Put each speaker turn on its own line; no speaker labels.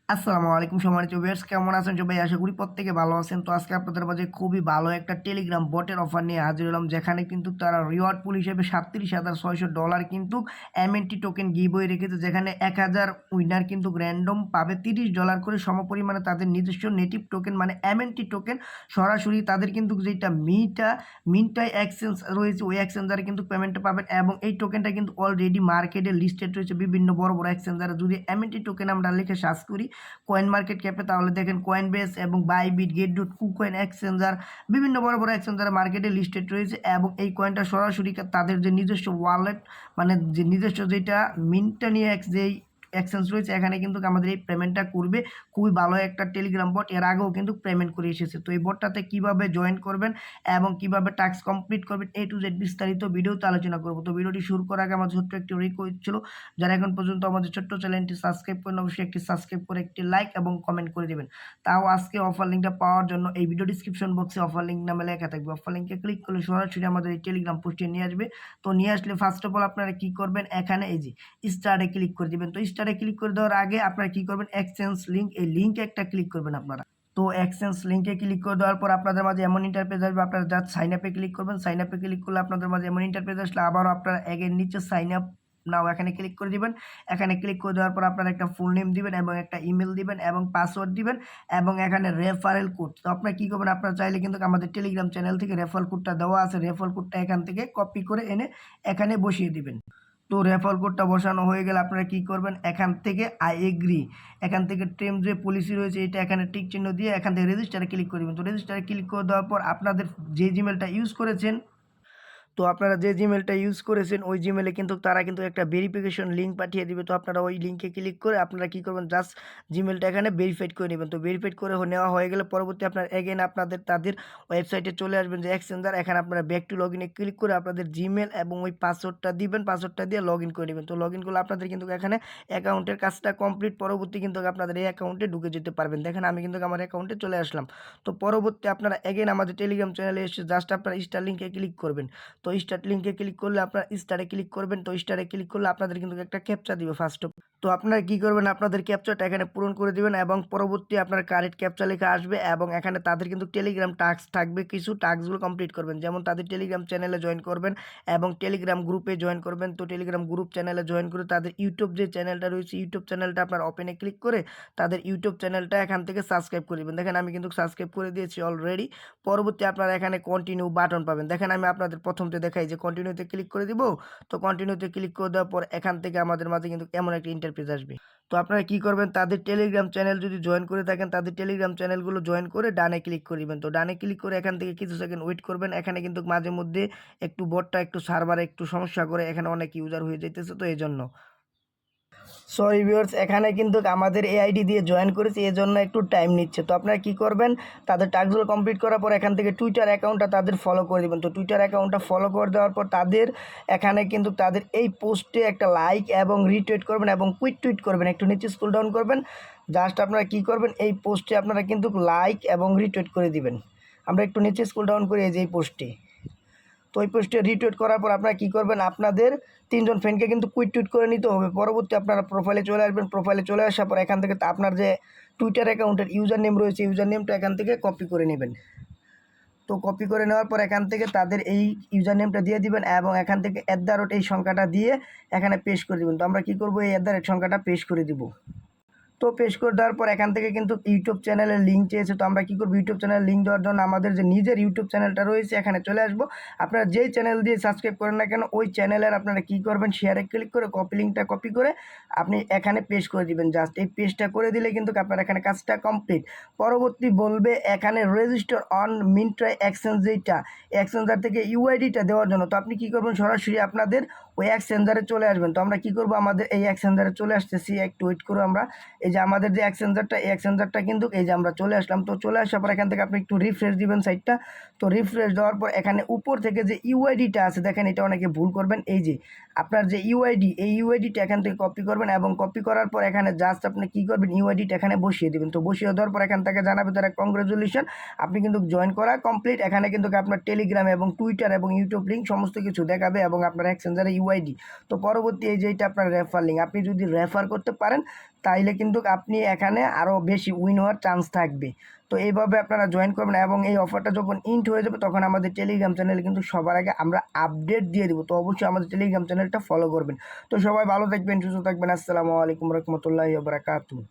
আসসালামু আলাইকুম সম্মানিত ভিউয়ার্স, কেমন আছেন সবাই? আশা করি প্রত্যেকে ভালো আছেন। তো আজকে আপনাদের মাঝে খুবই ভালো একটা টেলিগ্রাম বটের অফার নিয়ে হাজির হলাম, যেখানে কিন্তু তারা রিওয়ার্ড পুল হিসেবে $37,600 কিন্তু এমএনটি টোকেন গিভওয়ে রেখেছে, যেখানে 1000 উইনার কিন্তু র্যান্ডম পাবে $30 করে সমপরিমাণে তাদের নিজস্ব নেটিভ টোকেন মানে এমএনটি টোকেন সরাসরি তাদের কিন্তু যেটা মিন্টাই এক্সচেঞ্জ রয়েছে ওই এক্সচেঞ্জারে কিন্তু পেমেন্টটা পাবেন। এবং এই টোকেনটা কিন্তু অলরেডি মার্কেটে লিস্টেড রয়েছে বিভিন্ন বড় বড় এক্সচেঞ্জারে। যদি এমএনটি টোকেন আমরা লিখে সার্চ করি কয়েন মার্কেট ক্যাপে, তাহলে দেখেন কয়েন বেস এবং বাইবিট, গেটডট, কুকয়েন এক্সচেঞ্জার বিভিন্ন বড় বড় এক্সচেঞ্জার মার্কেটে লিস্টেড রয়েছে। এবং এই কয়েনটা সরাসরি তাদের যে নিজস্ব ওয়ালেট মানে যে নিজস্ব যেটা মিন্টানি এক্স যেই এক্সচেঞ্জ রয়েছে এখানে কিন্তু আমাদের এই পেমেন্টটা করবে। খুবই ভালো একটা টেলিগ্রাম বট, এর আগেও কিন্তু পেমেন্ট করে এসেছে। তো এই বটটাতে কিভাবে জয়েন করবেন এবং কিভাবে টাস্ক কমপ্লিট করবেন A to Z বিস্তারিত ভিডিওতে আলোচনা করব। তো ভিডিওটি শুরু করার আগে আমার ছোট্ট একটি রিকোয়েস্ট ছিল, যারা এখন পর্যন্ত আমাদের ছোট্ট চ্যানেলটি সাবস্ক্রাইব করেন অবশ্যই একটি সাবস্ক্রাইব করে একটি লাইক এবং কমেন্ট করে দেবেন। তাও আজকে অফার লিঙ্কটা পাওয়ার জন্য এই ভিডিও ডিসক্রিপশন বক্সে অফার লিঙ্ক নামে লেখা থাকবে। অফার লিঙ্কে ক্লিক করলে সরাসরি আমাদের এই টেলিগ্রাম পোস্টে নিয়ে আসবে। তো নিয়ে আসলে ফার্স্ট অফ অল আপনারা কি করবেন, এখানে এই যে স্টারে ক্লিক করে দিবেন। তো স্টারে ক্লিক করে দেওয়ার আগে আপনারা কি করবেন, এক্সচেঞ্জ লিঙ্ক, এই লিঙ্কে একটা ক্লিক করবেন আপনারা। তো এক্সচেঞ্জ লিঙ্কে ক্লিক করে দেওয়ার পর আপনাদের মাঝে এমন ইন্টারপেজ আসবে, আপনারা জাস্ট সাইন আপে ক্লিক করবেন। সাইন আপে ক্লিক করলে আপনাদের মাঝে এমন ইন্টারপেজ আসলে আবারও আপনারা এগেন নিচে সাইন আপ নাও এখানে ক্লিক করে দিবেন। এখানে ক্লিক করে দেওয়ার পর আপনারা একটা ফুল নেম দিবেন এবং একটা ইমেল দিবেন এবং পাসওয়ার্ড দিবেন এবং এখানে রেফারেল কোড। তো আপনারা কি করবেন, আপনারা চাইলে কিন্তু আমাদের টেলিগ্রাম চ্যানেল থেকে রেফারেল কোডটা দেওয়া আছে, রেফারেল কোডটা এখান থেকে কপি করে এনে এখানে বসিয়ে দিবেন। তো রেফারেল কোডটা বসানো হয়ে গেলে আপনারা কি করবেন, এখান থেকে আই এগ্রি, এখান থেকে টার্ম যে পলিসি রয়েছে এটা এখানে টিক চিহ্ন দিয়ে এখান থেকে রেজিস্টারে ক্লিক করে দিবেন। তো রেজিস্টারে ক্লিক করে দেওয়ার পর আপনাদের যে জিমেলটা ইউজ করেছেন, তো আপনারা যে জিমেলটা ইউজ করেছেন ওই জিমেলে কিন্তু তারা কিন্তু একটা ভেরিফিকেশন লিঙ্ক পাঠিয়ে দিবে। তো আপনারা ওই লিঙ্কে ক্লিক করে আপনারা কি করবেন, জাস্ট জিমেলটা এখানে ভেরিফাইড করে নেবেন। তো ভেরিফাইড করে নেওয়া হয়ে গেলে পরবর্তী আপনার এগেন আপনাদের তাদের ওয়েবসাইটে চলে আসবেন যে এক্সচেঞ্জার, এখানে আপনারা ব্যাক টু লগ ইনে ক্লিক করে আপনাদের জিমেল এবং ওই পাসওয়ার্ডটা দিবেন, পাসওয়ার্ডটা দিয়ে লগ ইন করে নেবেন। তো লগ ইন করলে আপনাদের কিন্তু এখানে অ্যাকাউন্টের কাজটা কমপ্লিট, পরবর্তী কিন্তু আপনাদের এই অ্যাকাউন্টে ঢুকে যেতে পারবেন। দেখেন আমি কিন্তু আমার অ্যাকাউন্টে চলে আসলাম। তো পরবর্তী আপনারা এগেন আমাদের টেলিগ্রাম চ্যানেলে এসে জাস্ট আপনারা স্টার লিঙ্কে ক্লিক করবেন। তো স্টার্ট লিঙ্কে ক্লিক করলে আপনারা স্টারে ক্লিক করবেন। তো স্টারে ক্লিক করলে আপনাদের কিন্তু একটা ক্যাপচা দিবে ফার্স্ট অফ। তো আপনারা কি করবেন, আপনাদের ক্যাপচাটা এখানে পূরণ করে দিবেন এবং পরবর্তী আপনার কারেক্ট ক্যাপচা লেখা আসবে এবং এখানে তাদের কিন্তু টেলিগ্রাম টাস্ক থাকবে, কিছু টাস্কগুলো কমপ্লিট করবেন। যেমন তাদের টেলিগ্রাম চ্যানেলে জয়েন করবেন এবং টেলিগ্রাম গ্রুপে জয়েন করবেন। তো টেলিগ্রাম গ্রুপ চ্যানেলে জয়েন করে তাদের ইউটিউব যে চ্যানেলটা রয়েছে ইউটিউব চ্যানেলটা আপনার ওপেনে ক্লিক করে তাদের ইউটিউব চ্যানেলটা এখান থেকে সাবস্ক্রাইব করে দেবেন। দেখেন আমি কিন্তু সাবস্ক্রাইব করে দিয়েছি অলরেডি। পরবর্তী আপনারা এখানে কন্টিনিউ বাটন পাবেন। দেখেন আমি আপনাদের প্রথমতে দেখাই যে কন্টিনিউতে ক্লিক করে দিব। তো কন্টিনিউতে ক্লিক করে দেওয়ার পর এখান থেকে আমাদের মাঝে কিন্তু এমন একটা ইন্টারফেস আসবে। তো আপনারা কি করবেন, তাদের টেলিগ্রাম চ্যানেল যদি জয়েন করে থাকেন তাদের টেলিগ্রাম চ্যানেলগুলো জয়েন করে ডানে ক্লিক করে দিবেন। তো ডানে ক্লিক করে এখান থেকে কিছু সেকেন্ড ওয়েট করবেন। এখানে কিন্তু মাঝে মধ্যে একটু বটটা একটু সার্ভারে একটু সমস্যা করে, এখানে অনেক ইউজার হয়ে যাইতেছে, তো এই জন্য সরি ভিউয়ার্স, এখানে কিন্তু আমাদের এআইডি দিয়ে জয়েন করেছি এজন্য একটু টাইম নিচ্ছে। তো আপনারা কি করবেন, তাদের টাস্কগুলো কমপ্লিট করার পর এখান থেকে টুইটার অ্যাকাউন্টটা তাদের ফলো করে দেবেন। তো টুইটার অ্যাকাউন্টটা ফলো করে দেওয়ার পর তাদের এখানে কিন্তু তাদের এই পোস্টে একটা লাইক এবং রিটুইট করবেন এবং কুইক টুইট করবেন, একটু নিচে স্ক্রল ডাউন করবেন। জাস্ট আপনারা কি করবেন, এই পোস্টে আপনারা কিন্তু লাইক এবং রিটুইট করে দিবেন। আমরা একটু নিচে স্ক্রল ডাউন করি এই যে এই পোস্টে। তো ওই পোস্টে রিটুইট করার পর আপনারা কী করবেন, আপনাদের 3জন ফ্রেন্ডকে কিন্তু কুইট টুইট করে নিতে হবে। পরবর্তী আপনারা প্রোফাইলে চলে আসবেন। প্রোফাইলে চলে আসার পর এখান থেকে আপনার যে টুইটার অ্যাকাউন্টের ইউজার নেম রয়েছে ইউজার নেমটা এখান থেকে কপি করে নেবেন। তো কপি করে নেওয়ার পর এখান থেকে তাদের এই ইউজার নেমটা দিয়ে দিবেন এবং এখান থেকে @ এই সংখ্যাটা দিয়ে এখানে পেস্ট করে দেবেন। তো আমরা কী করবো, এই @ সংখ্যাটা পেস্ট করে দিব। তো পেস্ট করে দেওয়ার পর এখান থেকে কিন্তু ইউটিউব চ্যানেলের লিঙ্ক চেয়েছে। তো আমরা কী করবো, ইউটিউব চ্যানেলের লিঙ্ক দেওয়ার জন্য আমাদের যে নিজের ইউটিউব চ্যানেলটা রয়েছে এখানে চলে আসবো। আপনারা যেই চ্যানেল দিয়ে সাবস্ক্রাইব করেন না কেন ওই চ্যানেলের আপনারা কী করবেন, শেয়ারে ক্লিক করে কপি লিঙ্কটা কপি করে আপনি এখানে পেস্ট করে দিবেন। জাস্ট এই পেস্টটা করে দিলে কিন্তু আপনার এখানে কাজটা কমপ্লিট। পরবর্তী বলবে এখানে রেজিস্টার অন মিন্ট্রাই এক্সচেঞ্জ, যেটা এক্সচেঞ্জার থেকে ইউআইডিটা দেওয়ার জন্য। তো আপনি কী করবেন, সরাসরি আপনাদের ওই এক্সচেঞ্জারে চলে আসবেন। তো আমরা কী করবো, আমাদের এই এক্সচেঞ্জারে চলে আসতেছি, একটু ওয়েট করবো আমরা। এই যে আমাদের যে এক্সচেঞ্জারটা এই এক্সচেঞ্জারটা কিন্তু এই যে আমরা চলে আসলাম। তো চলে আসার পর এখান থেকে আপনি একটু রিফ্রেশ দিবেন সাইটটা। তো রিফ্রেশ দেওয়ার পর এখানে উপর থেকে যে ইউআইডিটা আছে দেখেন, এটা অনেকে ভুল করবেন। এই যে আপনার যে ইউআইডি এই ইউআইডিটা এখান থেকে কপি করবেন এবং কপি করার পর এখানে জাস্ট আপনি কী করবেন, ইউআইডিটা এখানে বসিয়ে দেবেন। তো বসিয়ে দেওয়ার পর এখান থেকে জানাবে তারা কংগ্রেচুলেশন, আপনি কিন্তু জয়েন করা কমপ্লিট। এখানে কিন্তু আপনার টেলিগ্রাম এবং টুইটার এবং ইউটিউব লিঙ্ক সমস্ত কিছু দেখাবে এবং আপনার এক্সচেঞ্জারে ইউআইডি। তো পরবর্তী এই যে এটা আপনার রেফার লিঙ্ক, আপনি যদি রেফার করতে পারেন তাইলে কিন্তু আপনি এখানে আরও বেশি উইন হওয়ার চান্স থাকবে। তো এইভাবে আপনারা জয়েন করবেন এবং এই অফারটা যখন ইন্ট হয়ে যাবে তখন আমাদের টেলিগ্রাম চ্যানেলে কিন্তু সবার আগে আমরা আপডেট দিয়ে দেবো। তো অবশ্যই আমাদের টেলিগ্রাম চ্যানেলটা ফলো করবেন। তো সবাই ভালো থাকবেন, সুস্থ থাকবেন। আসসালামু আলাইকুম রহমতুল্লাহি ওয়া বারাকাতুহু।